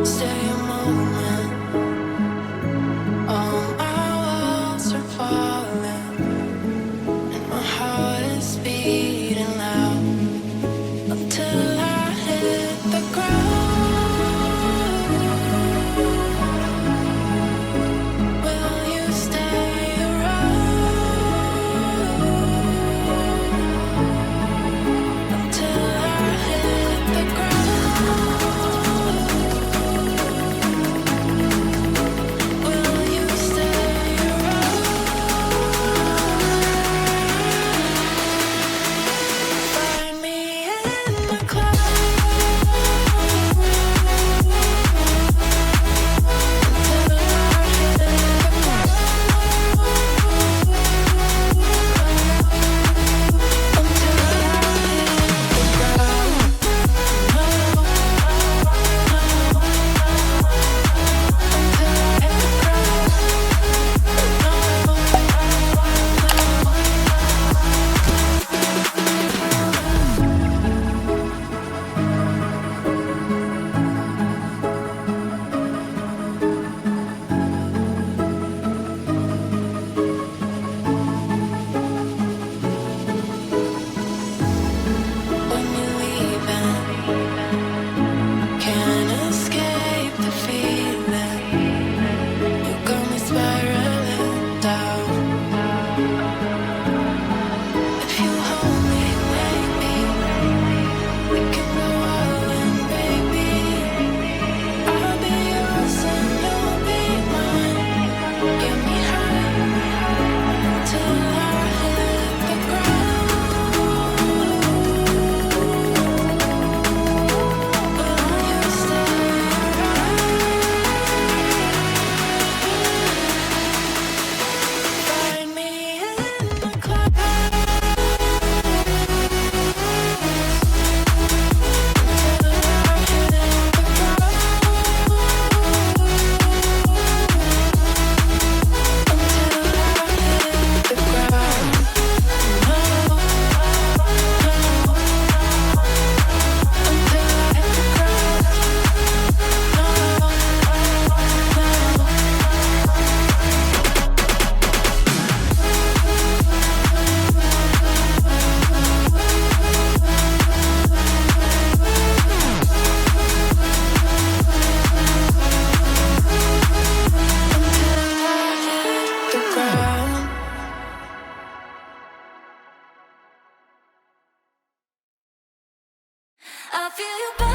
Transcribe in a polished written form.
Stay a moment. All my walls are falling, and my heart is beating loud until I hit the ground. Will you stay around until I hit the ground? Will you stay around? Find me in the clouds until I hit the ground. Until I hit the ground. When you're leaving, can't escape the feeling. You got me spiraling down. If you hold me, maybe we can go all in, baby. I'll be yours and you'll be mine. Get me high until I hit the ground. Will you stay around? Find me in the clouds until I hit the ground. Until I hit the ground. Until I hit the ground. I feel you.